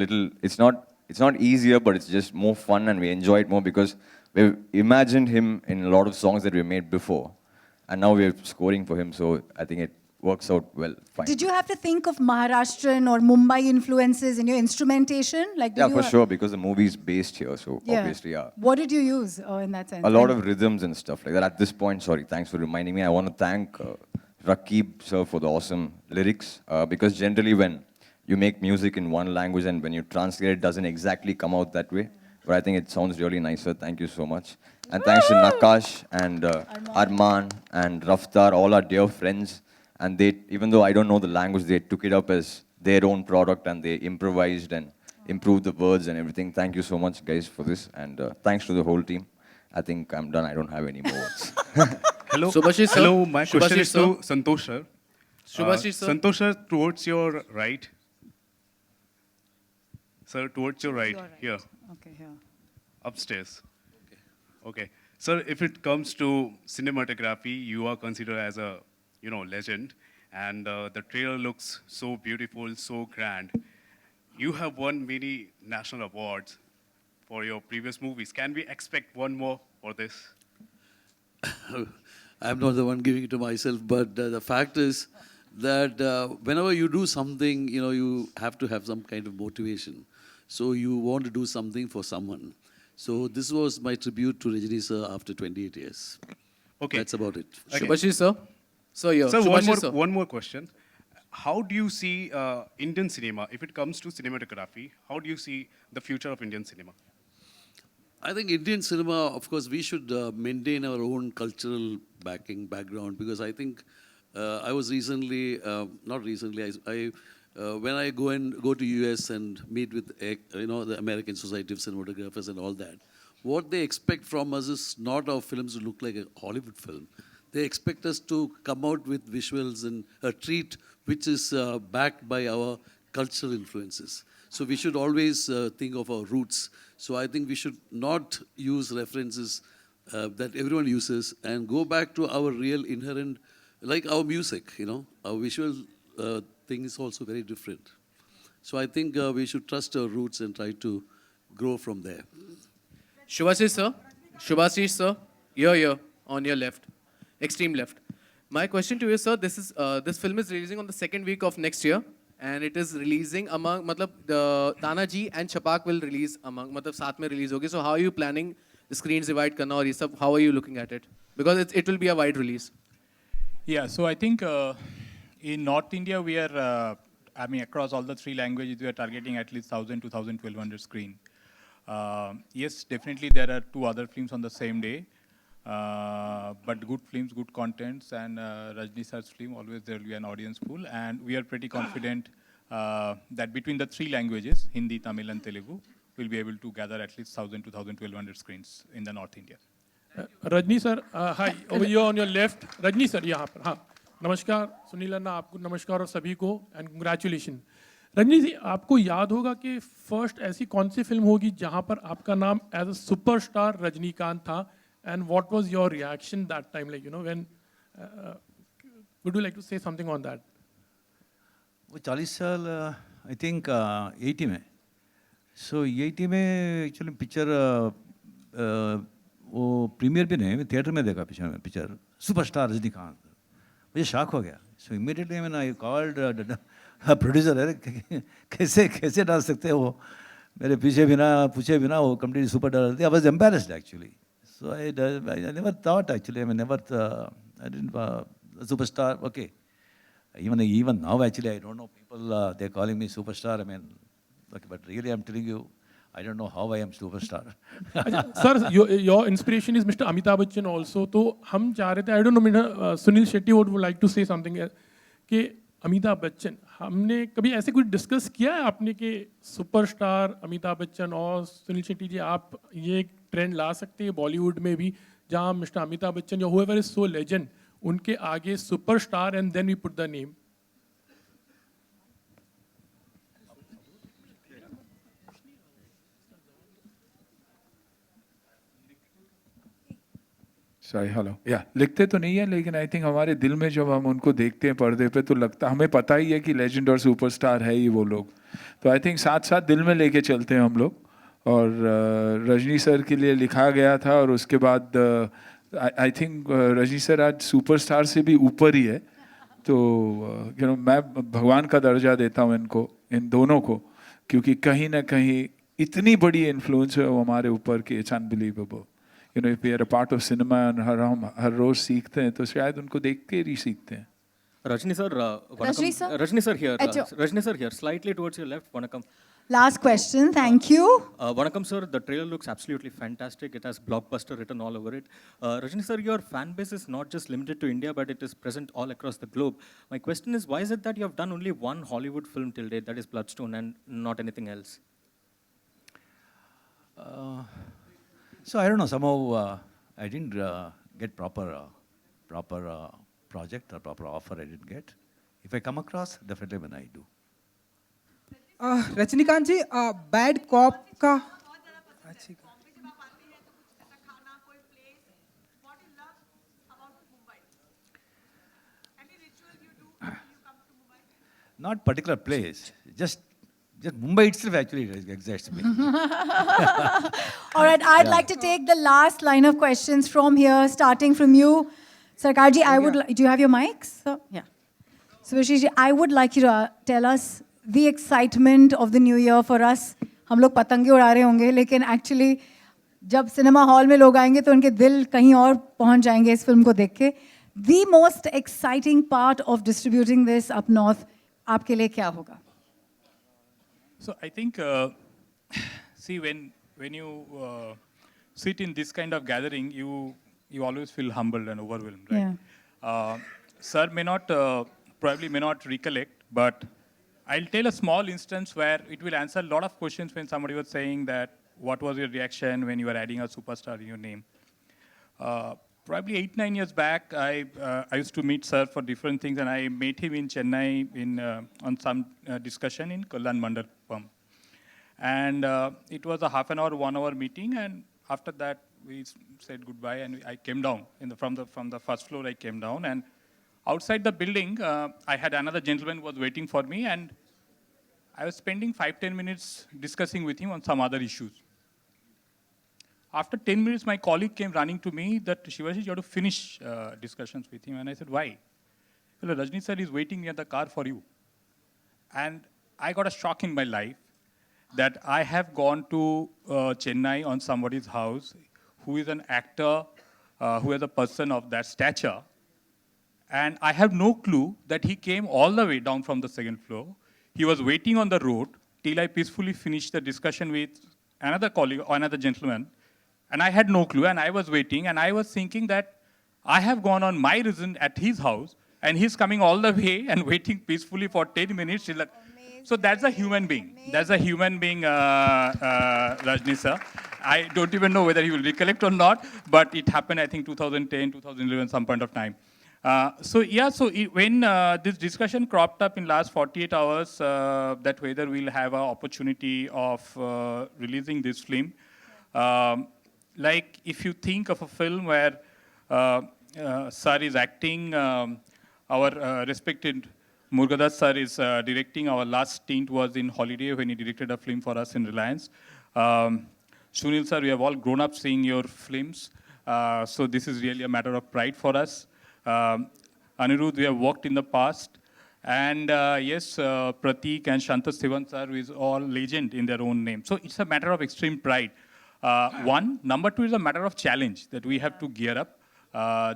not easier, but it's just more fun, and we enjoy it more because we've imagined him in a lot of songs that we made before, and now we're scoring for him. So I think it works out well, fine. Did you have to think of Maharashtrian or Mumbai influences in your instrumentation? Like, Yeah, for sure, because the movie's based here, so obviously, yeah. What did you use in that sense? A lot of rhythms and stuff like that. At this point, sorry, thanks for reminding me. I want to thank Rakib sir for the awesome lyrics, because generally when you make music in one language and when you translate it, doesn't exactly come out that way. But I think it sounds really nicer. Thank you so much. And thanks to Nakash and Arman and Raftar, all our dear friends. And they, even though I don't know the language, they took it up as their own product and they improvised and improved the words and everything. Thank you so much, guys, for this. And thanks to the whole team. I think I'm done. I don't have any more words. Hello. Subhashish sir. Hello, my question Subhashish is sir. to Santosh sir. Subhashish sir. Santosh sir, towards your right. Sir, towards your right, here. Okay, here. Upstairs. Okay. Sir, if it comes to cinematography, you are considered as a, legend. And the trailer looks so beautiful, so grand. You have won many national awards for your previous movies. Can we expect one more for this? I'm not the one giving it to myself, but the fact is that whenever you do something, you have to have some kind of motivation. So you want to do something for someone. So this was my tribute to Rajini sir after 28 years. Okay. That's about it. Okay. Subhashish sir. So Sir, Subhashish one more question. How do you see Indian cinema, if it comes to cinematography, how do you see the future of Indian cinema? I think Indian cinema, of course, we should maintain our own cultural background, because I think I was recently, not recently, when I go to US and meet with the American Society of Cinematographers and all that, what they expect from us is not our films to look like a Hollywood film. They expect us to come out with visuals and a treat which is backed by our cultural influences. So we should always think of our roots. So I think we should not use references that everyone uses and go back to our real inherent, like our music, our visual thing is also very different. So I think we should trust our roots and try to grow from there. Subhashish sir. Subhashish sir. Here, on your left. Extreme left. My question to you, sir, this film is releasing on the second week of next year, and it is releasing among, Tanaji and Chapak will release among, साथ में release होगी. So how are you planning the screens divide करना और ये सब? How are you looking at it? Because it will be a wide release. Yeah, so I think in North India we are, across all the three languages we are targeting at least 1,000 to 1,200 screen. Yes, definitely there are two other films on the same day. But good films, good contents, and Rajni sir's film, always there will be an audience pool. And we are pretty confident that between the three languages, Hindi, Tamil, and Telugu, we'll be able to gather at least 1,000 to 1,200 screens in the North India. Rajni sir hi over here on your left Rajni sir यहाँ पर हाँ नमस्कार सुनील अन्ना आपको नमस्कार और सभी को and congratulation Rajni जी आपको याद होगा कि फर्स्ट ऐसी कौन सी फिल्म होगी जहाँ पर आपका नाम एज अ सुपरस्टार रजनीकांत था and what was your reaction that time like you know when would you like to say something on that वो 40 साल आई थिंक 80 में सो 80 में एक्चुअली पिक्चर वो प्रीमियर भी नहीं थिएटर में देखा पिक्चर सुपरस्टार रजनीकांत मुझे शॉक हो गया सो इमीडिएटली मैंने आई कॉल्ड प्रोड्यूसर है कैसे कैसे डाल सकते हैं वो मेरे पीछे बिना पूछे बिना वो कंप्लीट सुपर डाल दिया I was embarrassed actually so I never thought actually I never I didn't superstar okay even now actually I don't know people they're calling me superstar I mean okay, but really I'm telling you I don't know how I am superstar. Sir, your inspiration is Mr. Amitabh Bachchan also. तो हम चाह रहे थे I don't know Sunil Shetty would like to say something कि अमिताभ बच्चन हमने कभी ऐसे कुछ डिस्कस किया है आपने कि सुपरस्टार अमिताभ बच्चन और सुनील शेट्टी जी आप ये एक ट्रेंड ला सकते हैं बॉलीवुड में भी जहाँ मिस्टर अमिताभ बच्चन या whoever is so legend उनके आगे superstar and then we put the name सही हेलो या लिखते तो नहीं है लेकिन आई थिंक हमारे दिल में जब हम उनको देखते हैं पर्दे पे तो लगता हमें पता ही है कि लेजेंड और सुपरस्टार है ही वो लोग तो आई थिंक साथ साथ दिल में लेके चलते हैं हम लोग और रजनी सर के लिए लिखा गया था और उसके बाद आई थिंक रजनी सर आज सुपरस्टार से भी ऊपर ही है तो यू नो मैं भगवान का दर्जा देता हूँ इनको इन दोनों को क्योंकि कहीं ना कहीं इतनी बड़ी इन्फ्लुएंस है वो हमारे ऊपर कि it's unbelievable you know, if we are a part of cinema and हर रोज सीखते हैं तो शायद उनको देख के ही सीखते हैं Rajni sir, Rajni sir here, slightly towards your left. Vanakkam. Last question, thank you. Vanakkam sir, the trailer looks absolutely fantastic. It has blockbuster written all over it. Rajni sir, your fan base is not just limited to India, but it is present all across the globe. My question is, why is it that you have done only one Hollywood film till date, that is Bloodstone, and not anything else? So I don't know, somehow I didn't get proper project or proper offer I didn't get. If I come across, definitely when I do. Rajinikanth ji bad cop का Not particular place, just Mumbai itself actually excites me. All right, I'd like to take the last line of questions from here, starting from you. Sarkarji, do you have your mics? Yeah. So, Vishishji, I would like you to tell us the excitement of the new year for us. हम लोग पतंगे उड़ा रहे होंगे, लेकिन actually जब cinema hall में लोग आएंगे तो उनके दिल कहीं और पहुंच जाएंगे इस फिल्म को देख के. The most exciting part of distributing this up north, आपके लिए क्या होगा? So I think, see, when you sit in this kind of gathering, you always feel humbled and overwhelmed, right? Yeah. Sir probably may not recollect, but I'll tell a small instance where it will answer a lot of questions when somebody was saying that, what was your reaction when you were adding a superstar in your name? Probably 8-9 years back, I used to meet Sir for different things, and I met him in Chennai on some discussion in Kalyan Mandapam. And it was a half an hour, 1 hour meeting, and after that we said goodbye, and I came down from the first floor. I came down, and outside the building, I had another gentleman who was waiting for me, and I was spending 5-10 minutes discussing with him on some other issues. After 10 minutes, my colleague came running to me that, Shivaji, you have to finish discussions with him. And I said, why? Well, Rajni sir is waiting near the car for you. And I got a shock in my life that I have gone to Chennai on somebody's house who is an actor, who is a person of that stature. And I have no clue that he came all the way down from the second floor. He was waiting on the road till I peacefully finished the discussion with another colleague or another gentleman. And I had no clue, and I was waiting, and I was thinking that I have gone on my reason at his house, and he's coming all the way and waiting peacefully for 10 minutes. She's like, so that's a human being. That's a human being, Rajni sir. I don't even know whether he will recollect or not, but it happened, I think, 2010, 2011, some point of time. When this discussion cropped up in last 48 hours, that whether we'll have an opportunity of releasing this film, like if you think of a film where sir is acting, our respected Murugadas sir is directing. Our last stint was in Holiday when he directed a film for us in Reliance. Sunil sir, we have all grown up seeing your films, so this is really a matter of pride for us. Anirudh, we have worked in the past, and yes, Pratik and Shanta Sivan sir is all legend in their own name. So it's a matter of extreme pride. One. Number two is a matter of challenge that we have to gear up.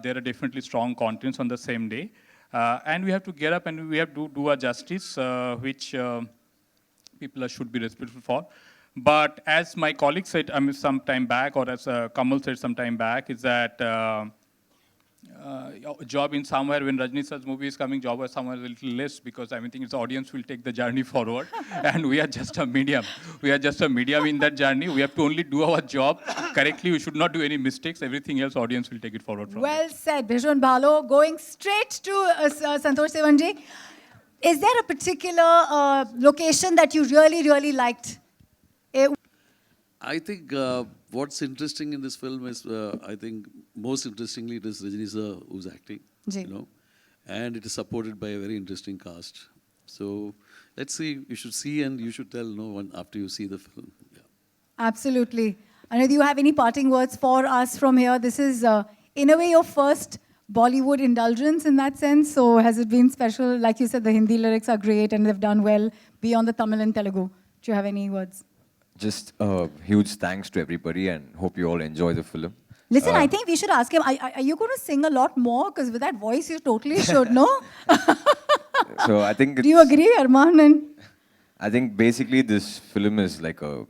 There are definitely strong contents on the same day. And we have to gear up and we have to do a justice, which people should be respectful for. But as my colleague said some time back, or as Kamal said some time back, is that job in somewhere, when Rajni sir's movie is coming, job is somewhere a little less, because I think its audience will take the journey forward. And we are just a medium. We are just a medium in that journey. We have to only do our job correctly. We should not do any mistakes. Everything else, audience will take it forward from Well said, Bhishwan Bhalo. Going straight to Santosh Sivanji. Is there a particular location that you really, really liked? I think what's interesting in this film is, I think most interestingly, it is Rajni sir who's acting, you know, and it is supported by a very interesting cast. So let's see. You should see and you should tell no one after you see the film. Yeah. Absolutely. Anand, do you have any parting words for us from here? This is, in a way, your first Bollywood indulgence in that sense. So has it been special? Like you said, the Hindi lyrics are great and they've done well beyond the Tamil and Telugu. Do you have any words? Just huge thanks to everybody and hope you all enjoy the film. Listen, I think we should ask him, are you going to sing a lot more? Because with that voice, you totally should, no? So I think Do you agree, Arman? I think basically this film is like a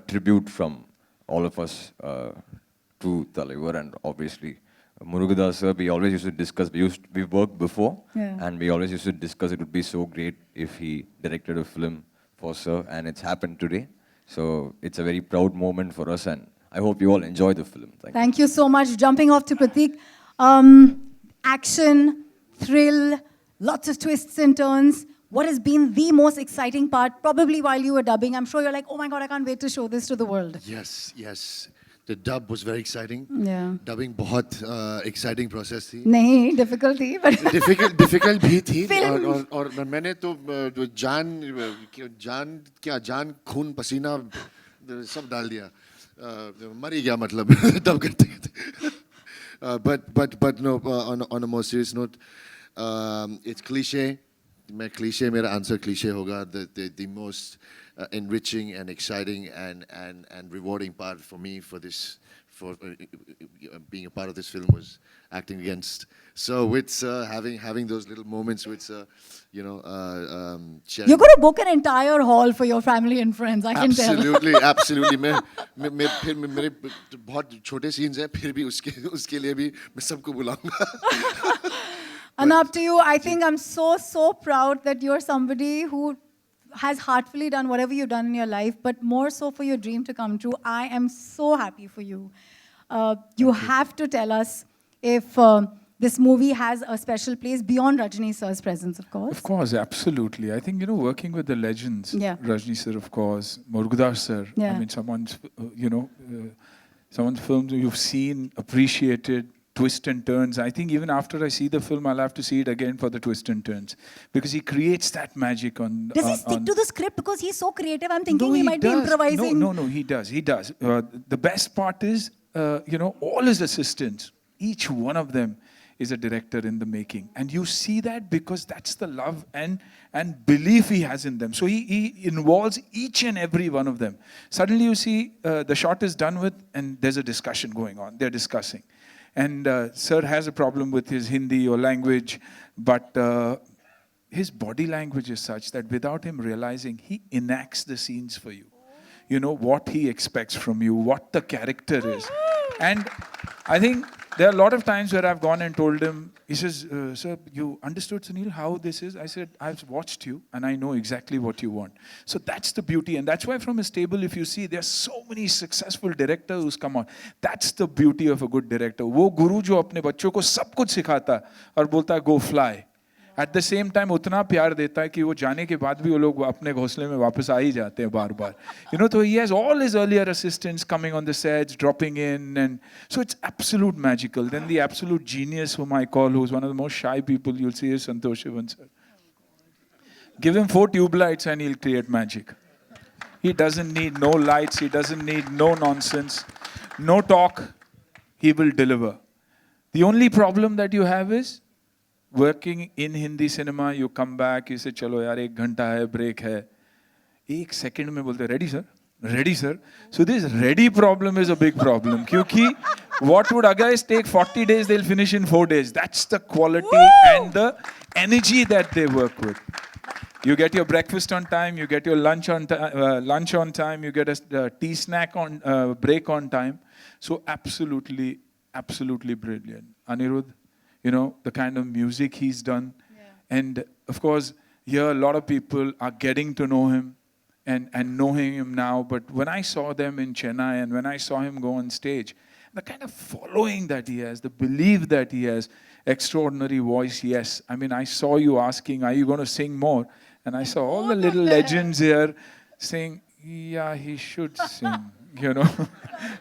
tribute from all of us to Talaivar and obviously Murugadas sir. We always used to discuss, we worked before, and we always used to discuss it would be so great if he directed a film for sir, and it's happened today. So it's a very proud moment for us, and I hope you all enjoy the film. Thank you so much. Jumping off to Pratik. Action, thrill, lots of twists and turns. What has been the most exciting part, probably while you were dubbing? I'm sure you're like, oh my God, I can't wait to show this to the world. Yes, yes. The dub was very exciting. Yeah. Dubbing बहुत exciting process थी. नहीं, difficult थी, but difficult भी थी. और मैंने तो जान खून पसीना सब डाल दिया. मर ही गया मतलब dub करते. But no, on a more serious note, it's cliche. मेरा answer cliche होगा. The most enriching and exciting and rewarding part for me for being a part of this film was acting against. So with having those little moments with you know, you're going to book an entire hall for your family and friends, I can tell. Absolutely. मेरे बहुत छोटे scenes हैं, फिर भी उसके लिए भी मैं सबको बुलाऊंगा. And up to you, I think I'm so proud that you're somebody who has heartfully done whatever you've done in your life, but more so for your dream to come true. I am so happy for you. You have to tell us if this movie has a special place beyond Rajni sir's presence, of course. Of course, absolutely. I think, you know, working with the legends, Rajni sir, of course, Murugadas sir, I mean, someone's film you've seen, appreciated, twists and turns. I think even after I see the film, I'll have to see it again for the twists and turns. Because he creates that magic on... Does he stick to the script because he's so creative? I'm thinking he might be improvising. No, he does. The best part is, you know, all his assistants, each one of them is a director in the making. And you see that because that's the love and belief he has in them. So he involves each and every one of them. Suddenly you see the shot is done with and there's a discussion going on. They're discussing. And sir has a problem with his Hindi or language, but his body language is such that without him realizing, he enacts the scenes for you. You know, what he expects from you, what the character is. And I think there are a lot of times where I've gone and told him, he says, sir, you understood, Sunil, how this is? I said, I've watched you and I know exactly what you want. So that's the beauty. And that's why from his table, if you see, there are so many successful directors who's come on. That's the beauty of a good director. वो गुरु जो अपने बच्चों को सब कुछ सिखाता है और बोलता है, go fly. At the same time, उतना प्यार देता है कि वो जाने के बाद भी वो लोग अपने घोंसले में वापस आ ही जाते हैं बार बार. You know, so he has all his earlier assistants coming on the sets, dropping in, and so it's absolute magical. Then the absolute genius whom I call, who's one of the most shy people you'll see, is Santosh Sivan sir. Give him 4 tube lights and he'll create magic. He doesn't need no lights, he doesn't need no nonsense, no talk, he will deliver. The only problem that you have is, working in Hindi cinema, you come back, you say, chalo yaar, 1 ghanta hai, break hai. 1 second mein bolte, ready sir? Ready sir? So this ready problem is a big problem. Kyunki what would guys take 40 days, they'll finish in 4 days. That's the quality and the energy that they work with. You get your breakfast on time, you get your lunch on time, you get a tea snack on break on time. So absolutely, absolutely brilliant. Anirudh, you know, the kind of music he's done. And of course, here a lot of people are getting to know him and knowing him now. But when I saw them in Chennai and when I saw him go on stage, the kind of following that he has, the belief that he has, extraordinary voice, yes. I mean, I saw you asking, are you going to sing more? And I saw all the little legends here saying, yeah, he should sing. You know,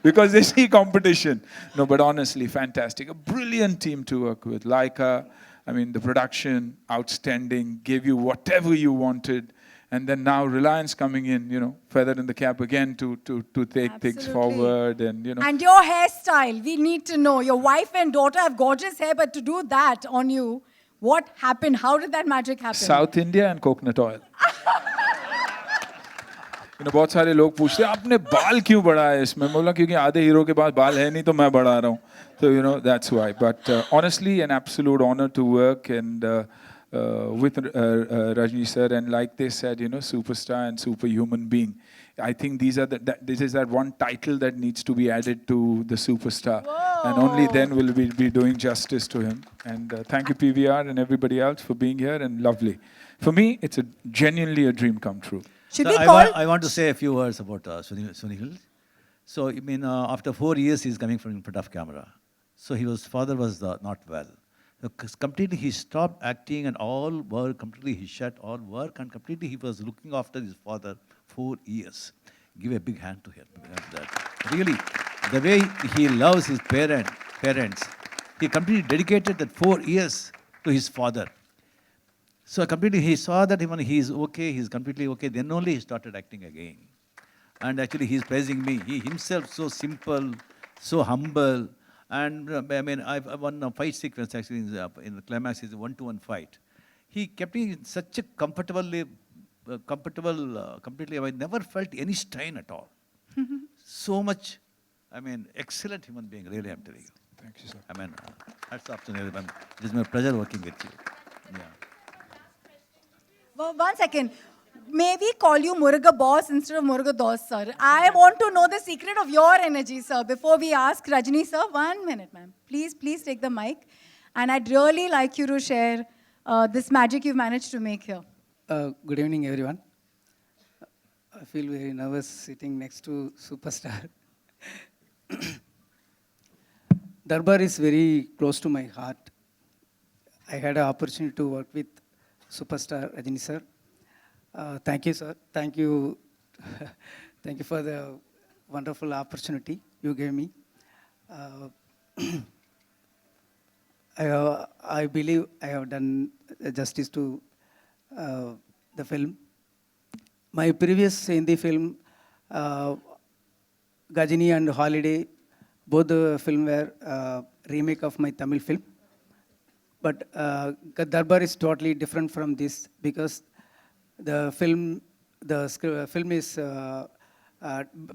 because they see competition. No, but honestly, fantastic. A brilliant team to work with. Laika, I mean, the production, outstanding, gave you whatever you wanted. And then now Reliance coming in, you know, feather in the cap again to take things forward. And, you know. And your hairstyle, we need to know. Your wife and daughter have gorgeous hair, but to do that on you, what happened? How did that magic happen? South India and coconut oil. You know, बहुत सारे लोग पूछते हैं आपने बाल क्यों बढ़ाया इसमें? बोला क्योंकि आधे हीरो के पास बाल है नहीं तो मैं बढ़ा रहा हूँ. So you know that's why. But honestly, an absolute honor to work and with Rajni sir, and like they said, you know, superstar and superhuman being. I think these are this is that one title that needs to be added to the superstar. Whoa. And only then will we be doing justice to him. And thank you PVR and everybody else for being here, and lovely. For me, it's genuinely a dream come true. Should we call? I want to say a few words about Sunil. So, I mean, after 4 years, he's coming from in front of camera. So his father was not well. So completely he stopped acting and all work, completely he shut all work and completely he was looking after his father 4 years. Give a big hand to him. Really, the way he loves his parents, he completely dedicated that 4 years to his father. So completely he saw that even he's okay, he's completely okay, then only he started acting again. And actually he's praising me. He himself so simple, so humble. And I mean, I've won a fight sequence actually in the climax is a 1-to-1 fight. He kept me in such a completely, I never felt any strain at all. So much, I mean, excellent human being, really, I'm telling you. Thank you, sir. I mean, hats off to everyone. It is my pleasure working with you. Yeah. Well, 1 second. May we call you Muruga Boss instead of Muruga Dos, sir? I want to know the secret of your energy, sir, before we ask Rajni, sir. 1 minute, ma'am. Please take the mic. And I'd really like you to share this magic you've managed to make here. Good evening, everyone. I feel very nervous sitting next to Superstar. Darbar is very close to my heart. I had an opportunity to work with Superstar Rajni, sir. Thank you, sir. Thank you. Thank you for the wonderful opportunity you gave me. I believe I have done justice to the film. My previous Hindi film, Gajini and Holiday, both the film were remake of my Tamil film. But Darbar is totally different from this because the film is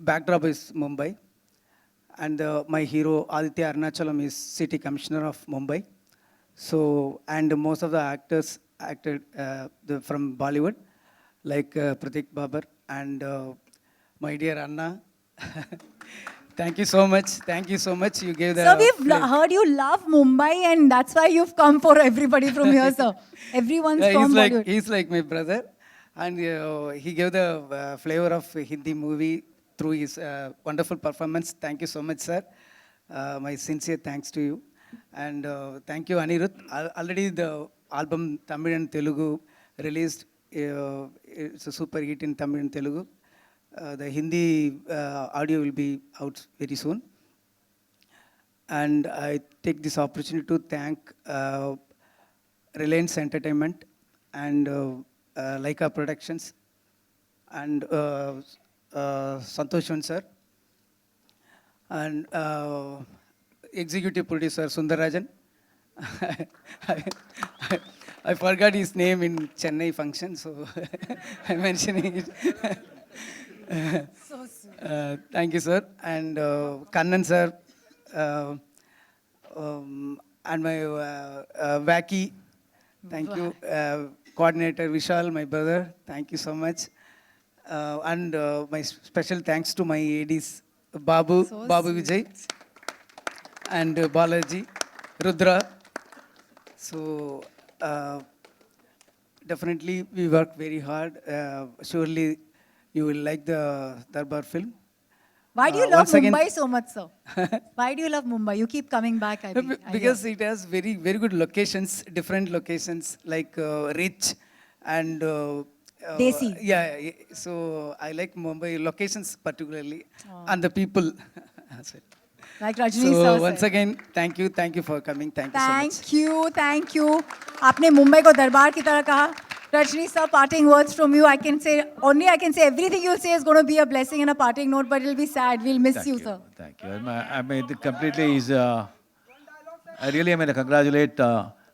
backdrop is Mumbai, and my hero Aditya Arnachalam is City Commissioner of Mumbai. So, and most of the actors acted from Bollywood, like Pratik Babar and my dear Anna. Thank you so much. Thank you so much. You gave the. Sir, we've heard you love Mumbai, and that's why you've come for everybody from here, sir. Everyone's Yeah, from Bollywood. he's like my brother, and he gave the flavor of Hindi movie through his wonderful performance. Thank you so much, sir. My sincere thanks to you, and thank you, Anirudh. Already the album Tamil and Telugu released. It's a super hit in Tamil and Telugu. The Hindi audio will be out very soon. And I take this opportunity to thank Reliance Entertainment and Laika Productions and Santoshan sir and executive producer Sundarajan. I forgot his name in Chennai function, so I'm mentioning it. Thank you, sir. And Kannan, sir. And my Wacky. Thank you. Coordinator Vishal, my brother. Thank you so much. And my special thanks to my ADs, Babu Vijay, and Balaji, Rudra. So, definitely we work very hard. Surely you will like the Darbar film. Why do you love once again- Mumbai so much, sir? Why do you love Mumbai? You keep coming back, I think. Because it has very, very good locations, different locations like Rich and Desi. Yeah, so I like Mumbai locations particularly and the people as well. Like Rajni So sir once said. again, thank you for coming. Thank you so much. Thank you. आपने मुंबई को दरबार की तरह कहा. Rajni sir, parting words from you. I can say everything you'll say is going to be a blessing and a parting note, but it'll be sad. We'll miss you, sir. Thank you. I mean, it completely is. I really, congratulate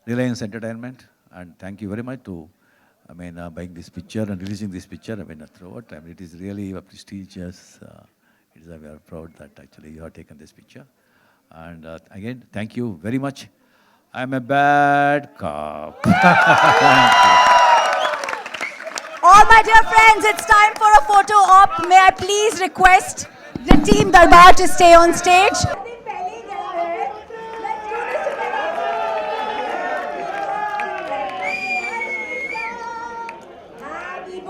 Reliance Entertainment and thank you very much to, buying this picture and releasing this picture. Throughout. It is really a prestigious. We are proud that actually you have taken this picture. And again, thank you very much. I'm a bad cop. All my dear friends, it's time for a photo op. May I please request the team Darbar to stay on stage? Happy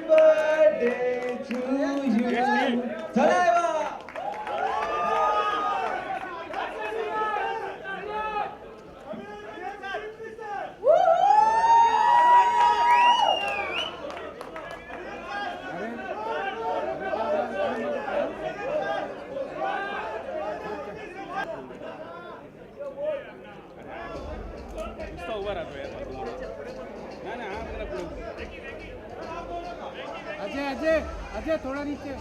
birthday to you. Ajay थोड़ा नीचे